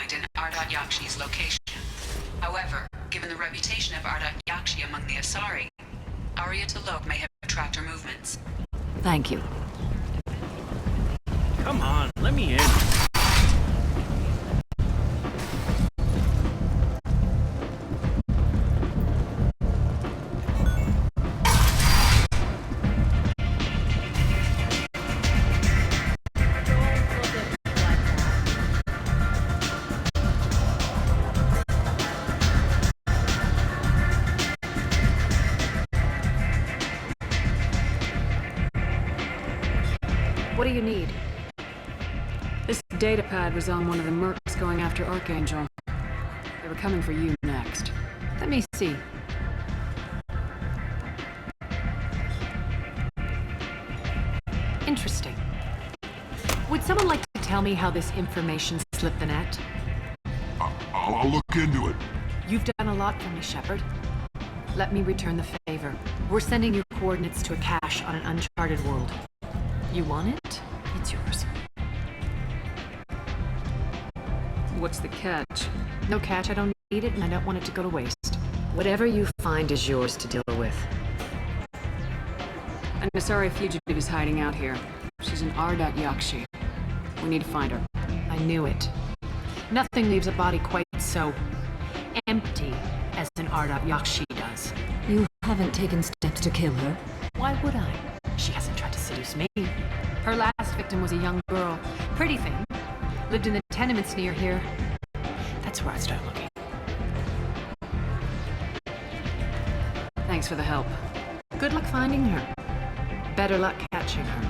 point in Ardat-Yakshi's location. However, given the reputation of Ardat-Yakshi among the Asari, Arya T'Loak may have tracked her movements. Thank you. Come on, let me in. What do you need? This datapad was on one of the mercs going after Archangel. They were coming for you next. Let me see. Interesting. Would someone like to tell me how this information slipped the net? I'll look into it. You've done a lot for me, Shepard. Let me return the favor. We're sending your coordinates to a cache on an uncharted world. You want it? It's yours. What's the catch? No catch, I don't need it, and I don't want it to go to waste. Whatever you find is yours to deal with. An Asari fugitive is hiding out here. She's an Ardat-Yakshi. We need to find her. I knew it. Nothing leaves a body quite so empty as an Ardat-Yakshi does. You haven't taken steps to kill her? Why would I? She hasn't tried to seduce me. Her last victim was a young girl. Pretty thing. Lived in the tenements near here. That's where I started looking. Thanks for the help. Good luck finding her. Better luck catching her.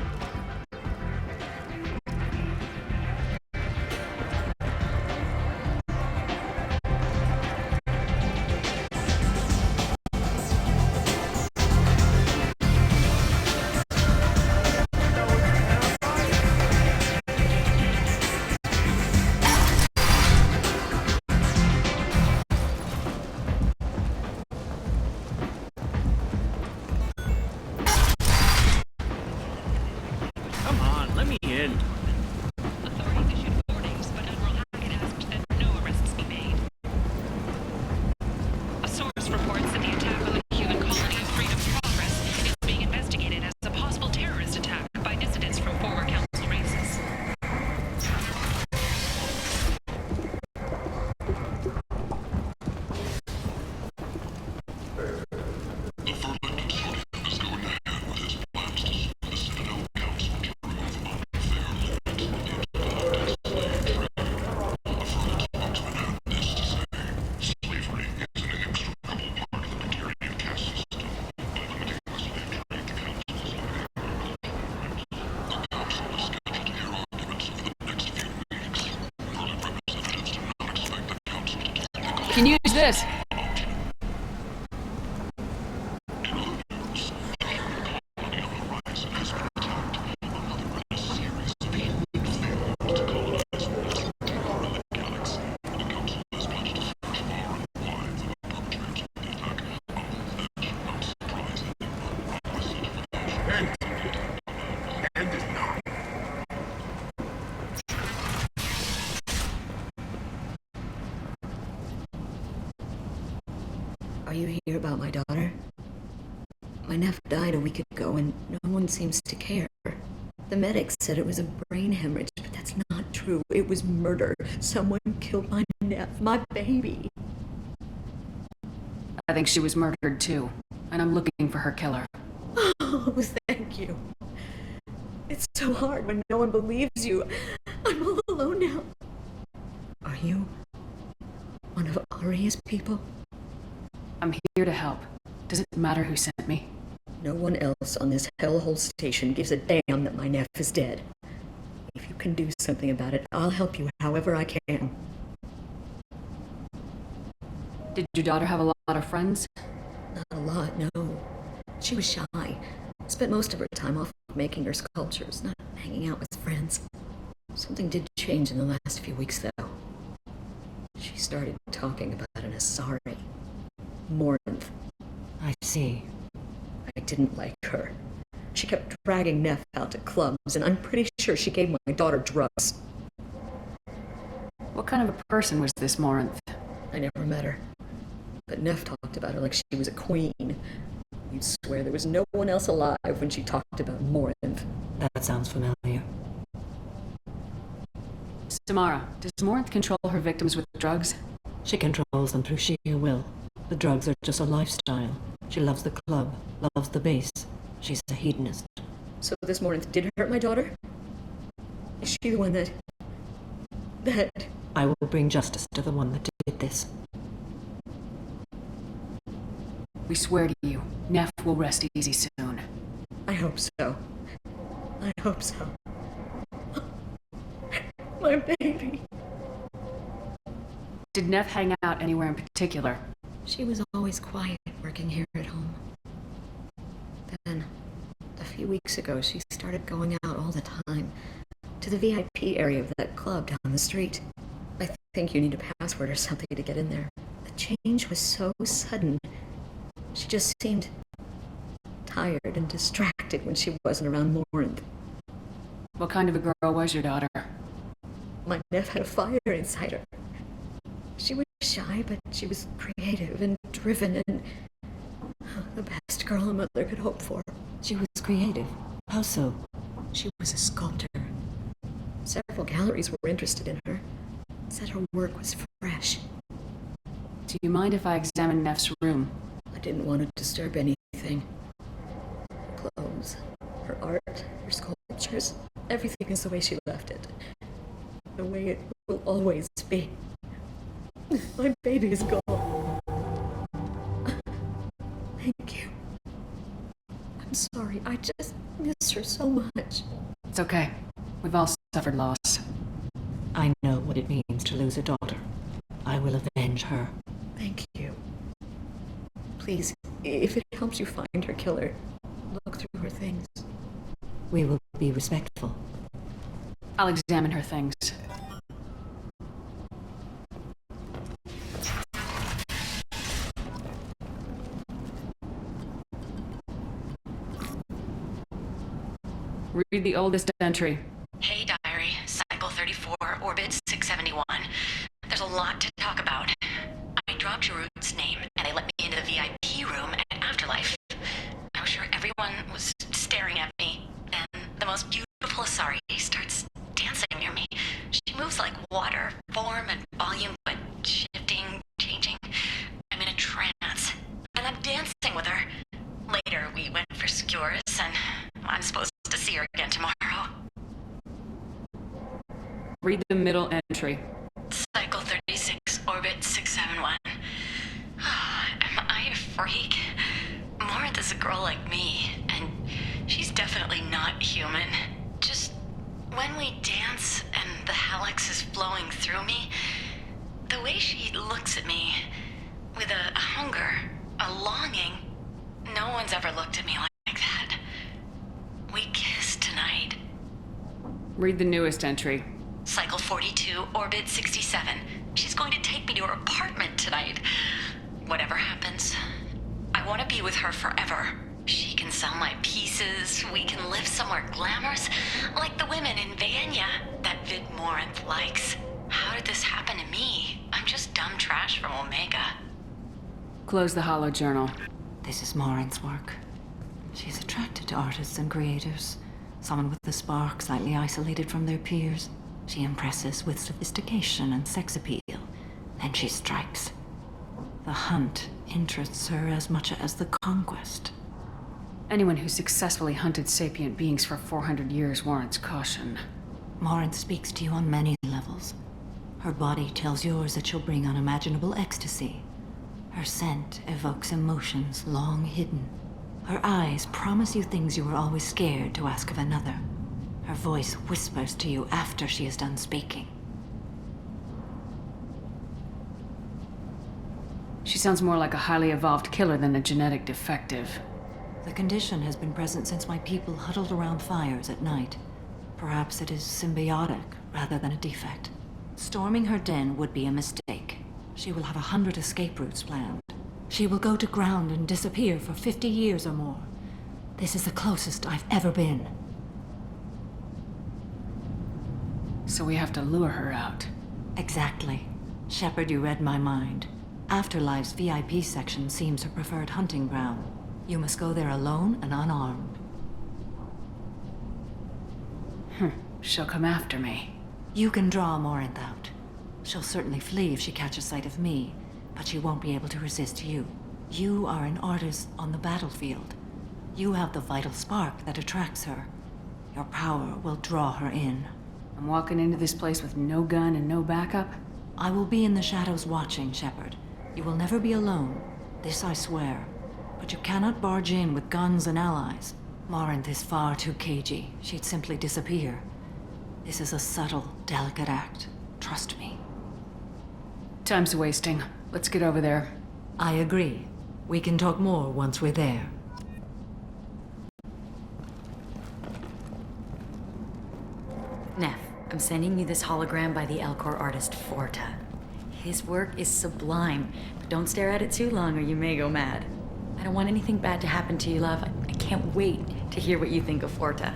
Can use this. Are you here about my daughter? My nephew died a week ago and no one seems to care. The medics said it was a brain hemorrhage, but that's not true. It was murder. Someone killed my nephew, my baby. I think she was murdered too, and I'm looking for her killer. Oh, thank you. It's so hard when no one believes you. I'm all alone now. Are you one of Arya's people? I'm here to help. Does it matter who sent me? No one else on this hellhole station gives a damn that my nephew is dead. If you can do something about it, I'll help you however I can. Did your daughter have a lot of friends? Not a lot, no. She was shy. Spent most of her time off making her sculptures, not hanging out with friends. Something did change in the last few weeks, though. She started talking about an Asari. Morinth. I see. I didn't like her. She kept dragging Neff out to clubs, and I'm pretty sure she gave my daughter drugs. What kind of a person was this Morinth? I never met her. But Neff talked about her like she was a queen. You'd swear there was no one else alive when she talked about Morinth. That sounds familiar. Samara, does Morinth control her victims with drugs? She controls them through sheer will. The drugs are just a lifestyle. She loves the club, loves the base. She's a hedonist. So this Morinth did hurt my daughter? Is she the one that... I will bring justice to the one that did this. We swear to you, Neff will rest easy soon. I hope so. I hope so. My baby. Did Neff hang out anywhere in particular? She was always quiet working here at home. Then, a few weeks ago, she started going out all the time to the VIP area of that club down the street. I think you need a password or something to get in there. The change was so sudden. She just seemed tired and distracted when she wasn't around Morinth. What kind of a girl was your daughter? My Neff had a fire inside her. She was shy, but she was creative and driven and the best girl a mother could hope for. She was creative. How so? She was a sculptor. Several galleries were interested in her. Said her work was fresh. Do you mind if I examine Neff's room? I didn't want to disturb anything. Her clothes, her art, her sculptures, everything is the way she left it. The way it will always be. My baby is gone. Thank you. I'm sorry, I just miss her so much. It's okay. We've all suffered loss. I know what it means to lose a daughter. I will avenge her. Thank you. Please, if it helps you find her killer, look through her things. We will be respectful. I'll examine her things. Read the oldest entry. Hey, diary. Cycle 34, orbit 671. There's a lot to talk about. I dropped Jarut's name, and they let me into the VIP room at Afterlife. I was sure everyone was staring at me. Then the most beautiful Asari starts dancing near me. She moves like water, form and volume, but shifting, changing. I'm in a trance, and I'm dancing with her. Later, we went for skewers, and I'm supposed to see her again tomorrow. Read the middle entry. Cycle 36, orbit 671. Am I a freak? Morinth is a girl like me, and she's definitely not human. Just when we dance and the hallux is flowing through me, the way she looks at me with a hunger, a longing, no one's ever looked at me like that. We kissed tonight. Read the newest entry. Cycle 42, orbit 67. She's going to take me to her apartment tonight. Whatever happens, I want to be with her forever. She can sell my pieces. We can live somewhere glamorous, like the women in Vanya that Vid Morinth likes. How did this happen to me? I'm just dumb trash from Omega. Close the hollow journal. This is Morinth's work. She's attracted to artists and creators. Someone with the spark, slightly isolated from their peers. She impresses with sophistication and sex appeal. Then she strikes. The hunt interests her as much as the conquest. Anyone who successfully hunted sapient beings for 400 years warrants caution. Morinth speaks to you on many levels. Her body tells yours that she'll bring unimaginable ecstasy. Her scent evokes emotions long hidden. Her eyes promise you things you were always scared to ask of another. Her voice whispers to you after she is done speaking. She sounds more like a highly evolved killer than a genetic defective. The condition has been present since my people huddled around fires at night. Perhaps it is symbiotic rather than a defect. Storming her den would be a mistake. She will have 100 escape routes planned. She will go to ground and disappear for 50 years or more. This is the closest I've ever been. So we have to lure her out. Exactly. Shepard, you read my mind. Afterlife's VIP section seems her preferred hunting ground. You must go there alone and unarmed. She'll come after me. You can draw Morinth out. She'll certainly flee if she catches sight of me, but she won't be able to resist you. You are an artist on the battlefield. You have the vital spark that attracts her. Your power will draw her in. I'm walking into this place with no gun and no backup? I will be in the shadows watching, Shepard. You will never be alone. This I swear. But you cannot barge in with guns and allies. Morinth is far too cagey. She'd simply disappear. This is a subtle, delicate act. Trust me. Time's wasting. Let's get over there. I agree. We can talk more once we're there. Neff, I'm sending you this hologram by the Elcor artist Forta. His work is sublime, but don't stare at it too long or you may go mad. I don't want anything bad to happen to you, love. I can't wait to hear what you think of Forta.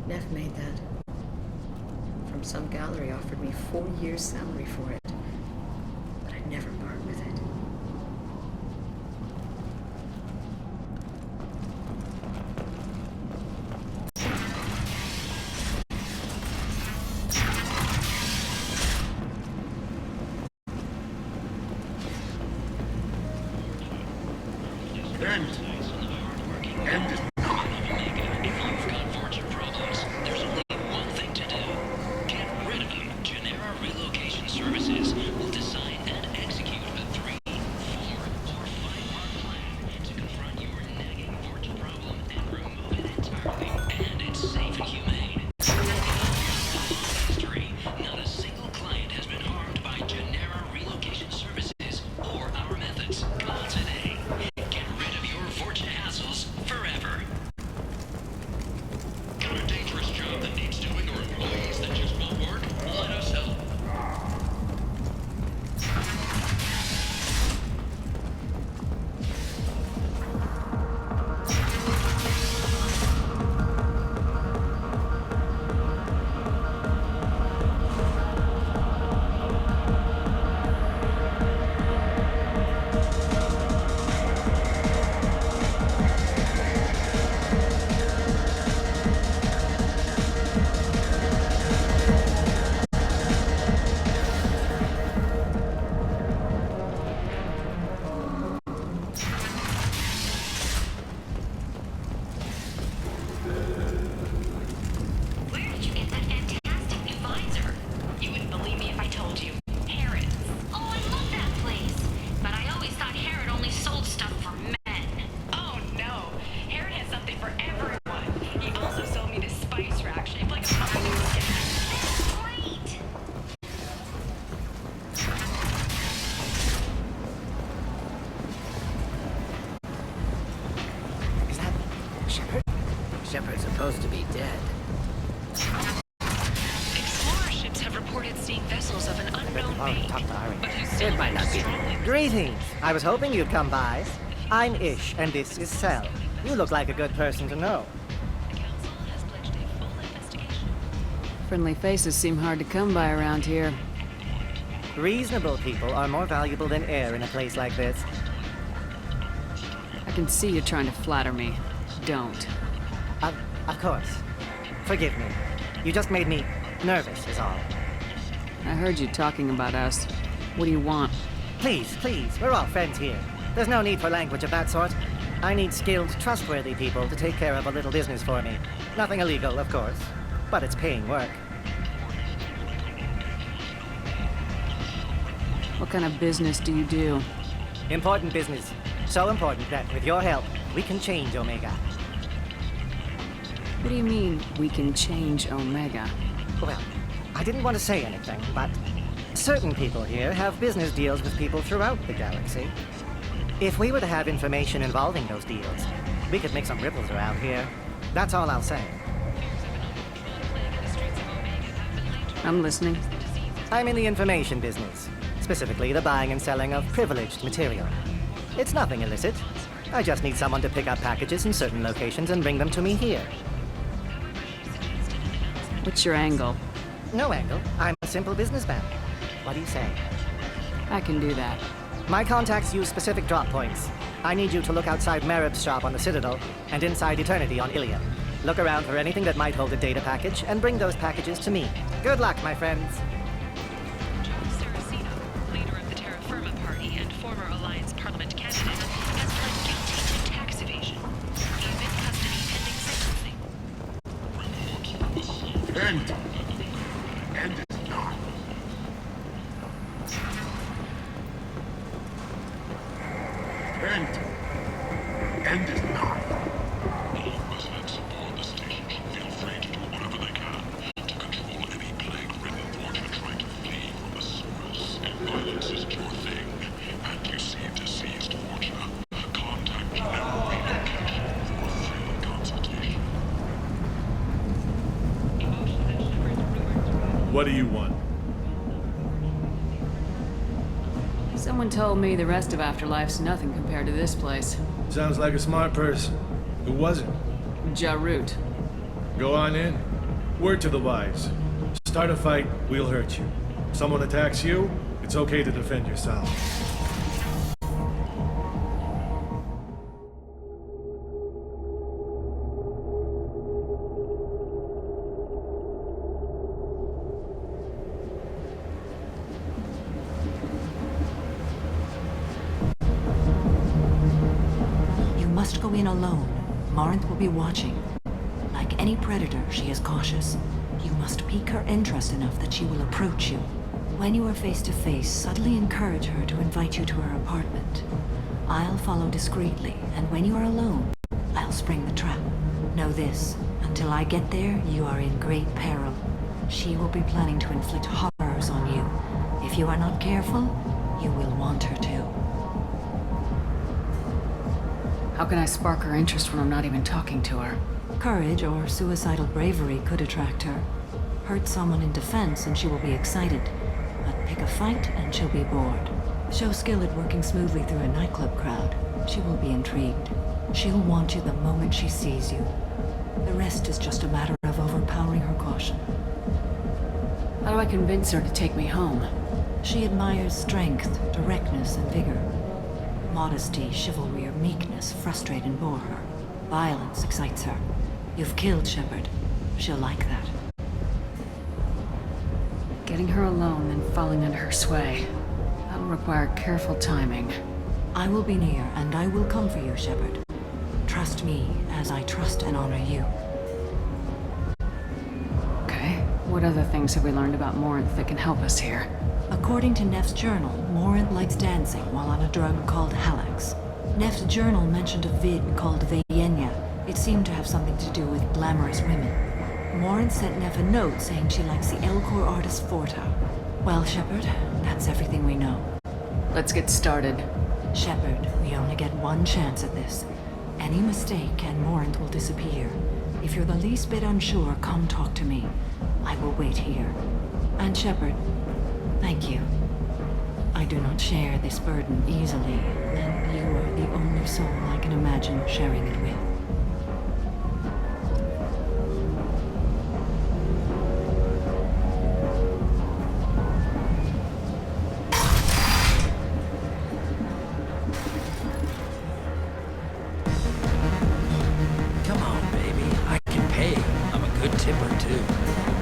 Neff made that. From some gallery offered me 4 years' salary for it. But I'd never part with it. End is not. If you've got fortune problems, there's only one thing to do. Get rid of them. Genera Relocation Services will design and execute a 3, 4, or 5-part plan to confront your nagging fortune problem and remove it entirely. And it's safe and humane. History, not a single client has been harmed by Genera Relocation Services or our methods. Call today. Get rid of your fortune hassles forever. Got a dangerous job that needs doing or employees that just won't work? Let us help. Where did you get that fantastic new visor? You wouldn't believe me if I told you. Harrods. Oh, I love that place. But I always thought Harrod only sold stuff for men. Oh, no. Harrod has something for everyone. He also sold me this spice rack shaped like a pumpkin. That's great. Is that Shepard? Shepard's supposed to be dead. Explorer ships have reported seeing vessels of an unknown make. Talk to Ari. But who It still might not be. strongly Greetings. I was hoping you'd come by. I'm Ish, and this is Cell. You look like a good person to know. The council has pledged a full investigation. Friendly faces seem hard to come by around here. Reasonable people are more valuable than air in a place like this. I can see you trying to flatter me. Don't. Of course. Forgive me. You just made me nervous, is all. I heard you talking about us. What do you want? Please, we're all friends here. There's no need for language of that sort. I need skilled, trustworthy people to take care of a little business for me. Nothing illegal, of course, but it's paying work. What kind of business do you do? Important business. So important that, with your help, we can change Omega. What do you mean, we can change Omega? Well, I didn't want to say anything, but certain people here have business deals with people throughout the galaxy. If we were to have information involving those deals, we could make some ripples around here. That's all I'll say. I'm listening. I'm in the information business, specifically the buying and selling of privileged material. It's nothing illicit. I just need someone to pick up packages in certain locations and bring them to me here. What's your angle? No, Angle. I'm a simple businessman. What do you say? I can do that. My contacts use specific drop points. I need you to look outside Merib's shop on the Citadel and inside Eternity on Ilium. Look around for anything that might hold a data package and bring those packages to me. Good luck, my friends. Joe Saraceno, leader of the Terra Firma Party and former Alliance Parliament candidate, has pled guilty to tax evasion. He is in custody pending sentencing. And is not. And is not. All residents aboard the station feel free to do whatever they can to control any plague-ridden Fortune trying to flee from the sewers. If violence isn't your thing, and you seem deceased Fortune, contact Geneva Relocation for free consultation. What do you want? Someone told me the rest of Afterlife's nothing compared to this place. Sounds like a smart person. Who was it? Jarut. Go on in. Word to the wise. Start a fight, we'll hurt you. Someone attacks you, it's okay to defend yourself. Must go in alone. Morinth will be watching. Like any predator, she is cautious. You must pique her interest enough that she will approach you. When you are face to face, subtly encourage her to invite you to her apartment. I'll follow discreetly, and when you are alone, I'll spring the trap. Know this, until I get there, you are in great peril. She will be planning to inflict horrors on you. If you are not careful, you will want her to. How can I spark her interest when I'm not even talking to her? Courage or suicidal bravery could attract her. Hurt someone in defense and she will be excited. But pick a fight and she'll be bored. Show skill at working smoothly through a nightclub crowd. She will be intrigued. She'll want you the moment she sees you. The rest is just a matter of overpowering her caution. How do I convince her to take me home? She admires strength, directness, and vigor. Modesty, chivalry, or meekness frustrate and bore her. Violence excites her. You've killed Shepard. She'll like that. Getting her alone, then falling under her sway. That'll require careful timing. I will be near, and I will come for you, Shepard. Trust me, as I trust and honor you. Okay. What other things have we learned about Morinth that can help us here? According to Neff's journal, Morinth likes dancing while on a drug called Halax. Neff's journal mentioned a vid called Vayenya. It seemed to have something to do with glamorous women. Morinth sent Neff a note saying she likes the Elcor artist Forta. Well, Shepard, that's everything we know. Let's get started. Shepard, we only get one chance at this. Any mistake and Morinth will disappear. If you're the least bit unsure, come talk to me. I will wait here. And Shepard, thank you. I do not share this burden easily, and you are the only soul I can imagine sharing it with. Come on, baby. I can pay. I'm a good tipper, too.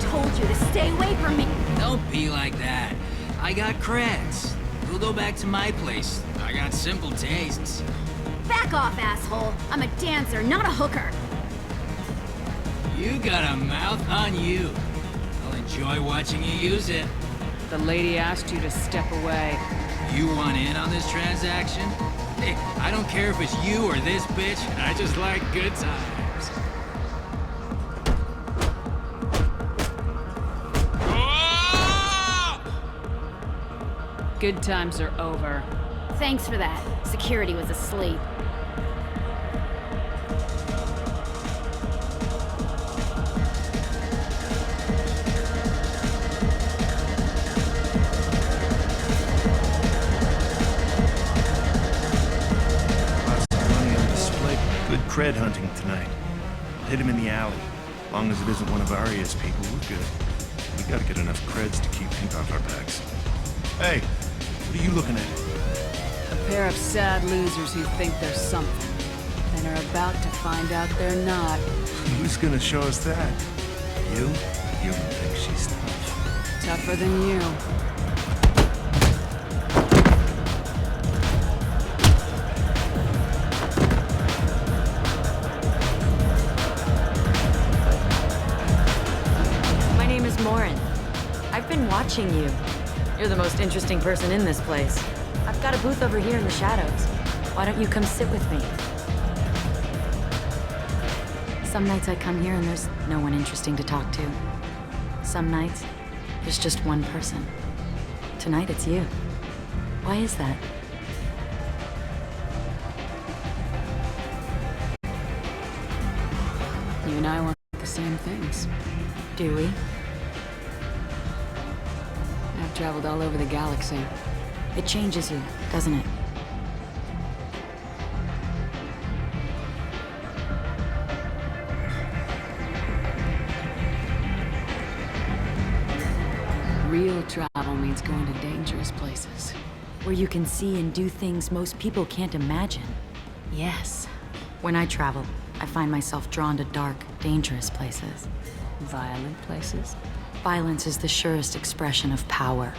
Told you to stay away from me. Don't be like that. I got creds. We'll go back to my place. I got simple tastes. Back off, asshole. I'm a dancer, not a hooker. You got a mouth on you. I'll enjoy watching you use it. The lady asked you to step away. You want in on this transaction? Hey, I don't care if it's you or this bitch. I just like good times. Good times are over. Thanks for that. Security was asleep. Lots of money on display. Good cred hunting tonight. Hit him in the alley. Long as it isn't one of Arya's people, we're good. We gotta get enough creds to keep ink off our backs. Hey, what are you looking at? A pair of sad losers who think they're something, and are about to find out they're not. Who's gonna show us that? You? You don't think she's tough. Tougher than you. My name is Morin. I've been watching you. You're the most interesting person in this place. I've got a booth over here in the shadows. Why don't you come sit with me? Some nights I come here and there's no one interesting to talk to. Some nights, there's just one person. Tonight it's you. Why is that? You and I want the same things. Do we? I've traveled all over the galaxy. It changes you, doesn't it? Real travel means going to dangerous places. Where you can see and do things most people can't imagine. Yes. When I travel, I find myself drawn to dark, dangerous places. Violent places? Violence is the surest expression of power.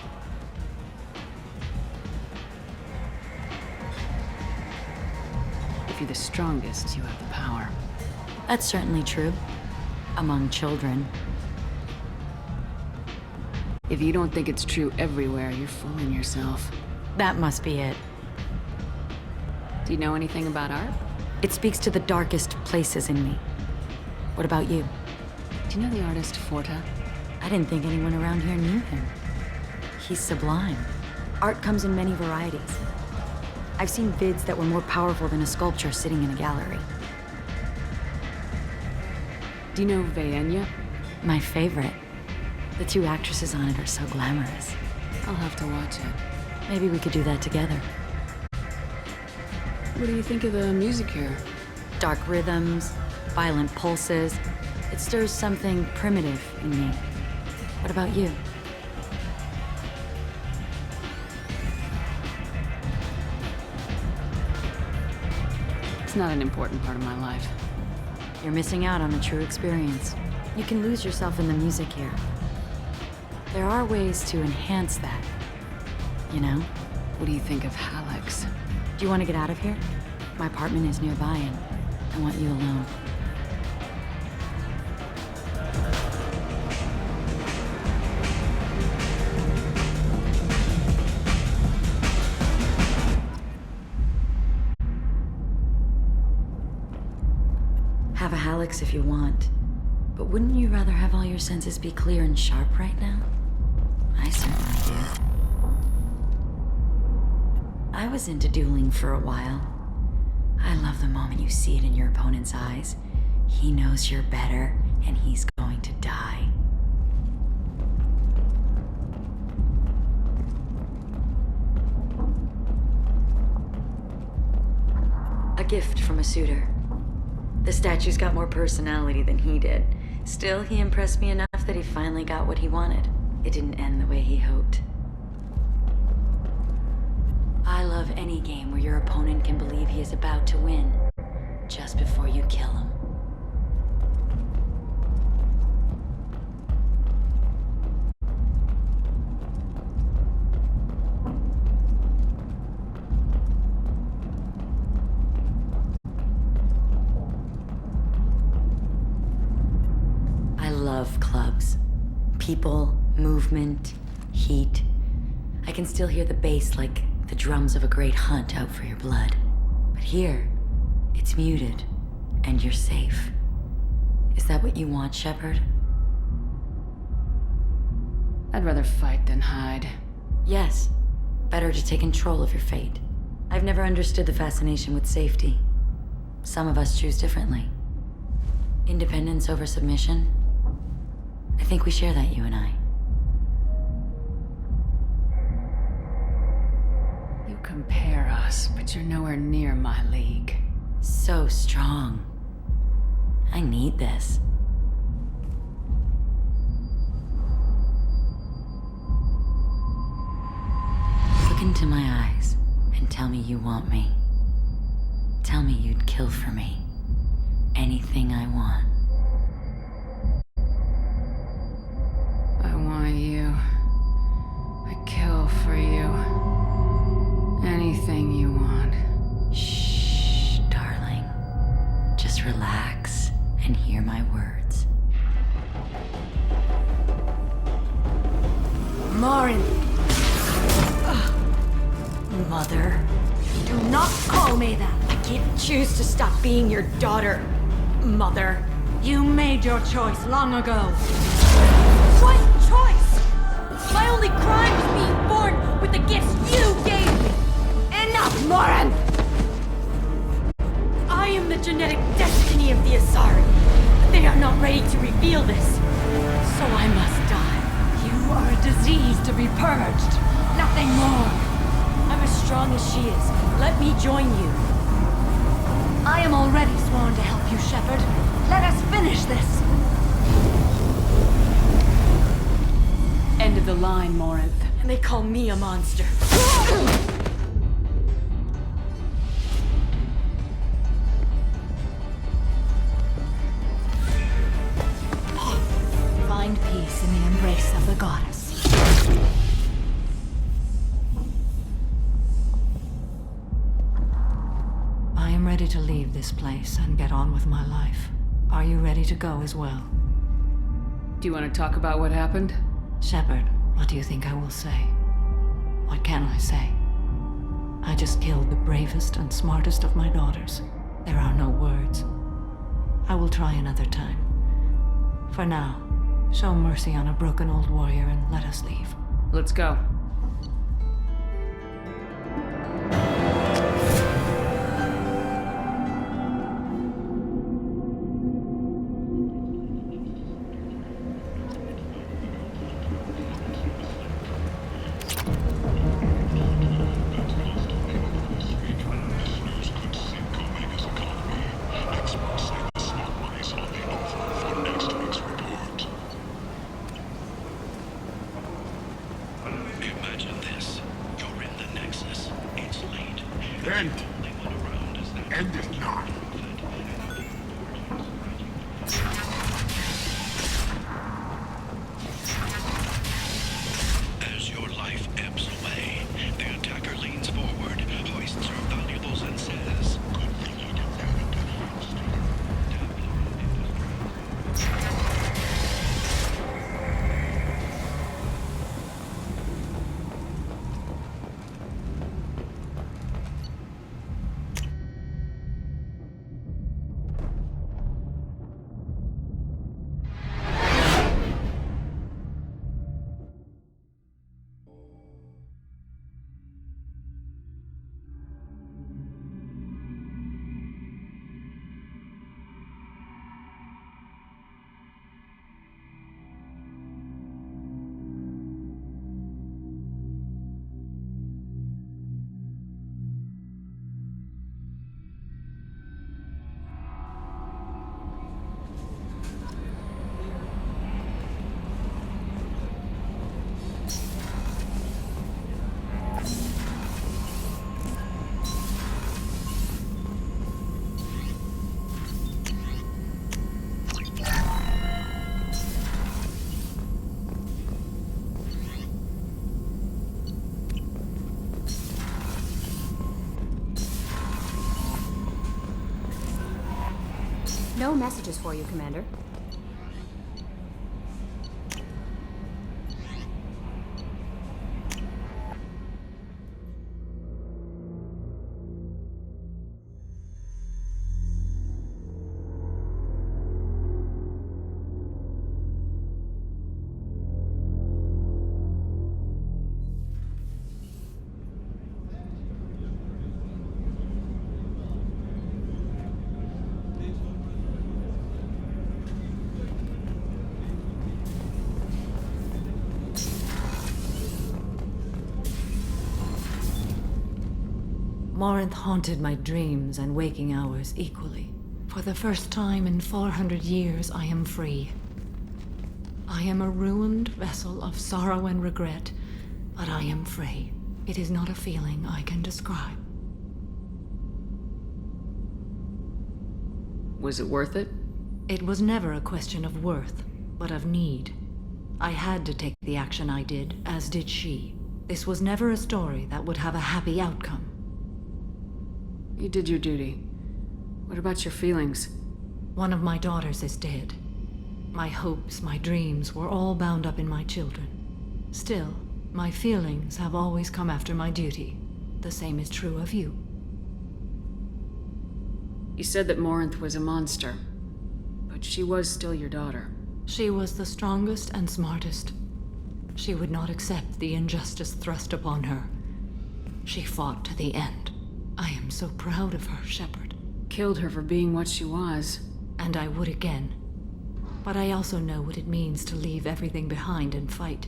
If you're the strongest, you have the power. That's certainly true. Among children. If you don't think it's true everywhere, you're fooling yourself. That must be it. Do you know anything about art? It speaks to the darkest places in me. What about you? Do you know the artist Forta? I didn't think anyone around here knew him. He's sublime. Art comes in many varieties. I've seen vids that were more powerful than a sculpture sitting in a gallery. Do you know Vaenya? My favorite. The two actresses on it are so glamorous. I'll have to watch it. Maybe we could do that together. What do you think of the music here? Dark rhythms, violent pulses. It stirs something primitive in me. What about you? It's not an important part of my life. You're missing out on the true experience. You can lose yourself in the music here. There are ways to enhance that, you know? What do you think of Hallex? Do you want to get out of here? My apartment is nearby and I want you alone. Have a Hallex if you want, but wouldn't you rather have all your senses be clear and sharp right now? I certainly do. I was into dueling for a while. I love the moment you see it in your opponent's eyes. He knows you're better, and he's going to die. A gift from a suitor. The statue's got more personality than he did. Still, he impressed me enough that he finally got what he wanted. It didn't end the way he hoped. I love any game where your opponent can believe he is about to win, just before you kill him. I love clubs. People, movement, heat. I can still hear the bass like the drums of a great hunt out for your blood. But here, it's muted, and you're safe. Is that what you want, Shepard? I'd rather fight than hide. Yes. Better to take control of your fate. I've never understood the fascination with safety. Some of us choose differently. Independence over submission? I think we share that, you and I. You compare us, but you're nowhere near my league. So strong. I need this. into my eyes and tell me you want me. Tell me you'd kill for me. Anything I want. I want you. I'd kill for you. Anything you want. Shh, darling. Just relax and hear my words. Morin! Mother. Do not call me that! I can't choose to stop being your daughter, Mother. You made your choice long ago. What choice? My only crime was being born with the gifts you gave me! Enough, Morin! I am the genetic destiny of the Asari. But they are not ready to reveal this. So I must die. You are a disease to be purged. Nothing more. I'm as strong as she is. Let me join you. I am already sworn to help you, Shepard. Let us finish this. End of the line, Morinth. And they call me a monster. Find peace in the embrace of the goddess. I am ready to leave this place and get on with my life. Are you ready to go as well? Do you want to talk about what happened? Shepard, what do you think I will say? What can I say? I just killed the bravest and smartest of my daughters. There are no words. I will try another time. For now, show mercy on a broken old warrior and let us leave. Let's go. Imagine this. You're in the Nexus. It's late. End. End is not. As your life ebbs away, the attacker leans forward, hoists her valuables, and says, "Good thing you did that." No messages for you, Commander. Morinth haunted my dreams and waking hours equally. For the first time in 400 years, I am free. I am a ruined vessel of sorrow and regret, but I am free. It is not a feeling I can describe. Was it worth it? It was never a question of worth, but of need. I had to take the action I did, as did she. This was never a story that would have a happy outcome. You did your duty. What about your feelings? One of my daughters is dead. My hopes, my dreams were all bound up in my children. Still, my feelings have always come after my duty. The same is true of you. You said that Morinth was a monster, but she was still your daughter. She was the strongest and smartest. She would not accept the injustice thrust upon her. She fought to the end. I am so proud of her, Shepard. Killed her for being what she was. And I would again. But I also know what it means to leave everything behind and fight.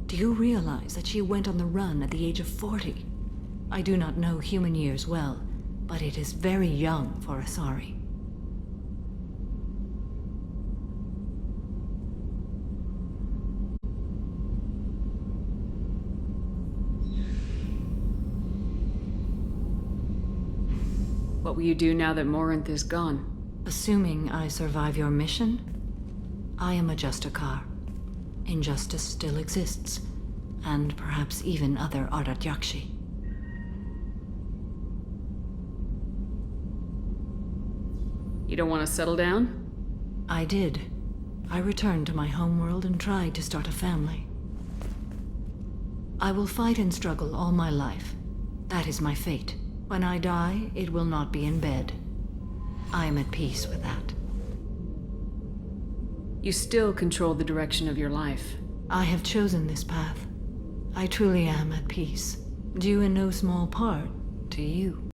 Do you realize that she went on the run at the age of 40? I do not know human years well, but it is very young for Asari. What will you do now that Morinth is gone? Assuming I survive your mission, I am a Justicar. Injustice still exists, and perhaps even other Ardat-Yakshi. You don't want to settle down? I did. I returned to my homeworld and tried to start a family. I will fight and struggle all my life. That is my fate. When I die, it will not be in bed. I am at peace with that. You still control the direction of your life. I have chosen this path. I truly am at peace, due in no small part to you.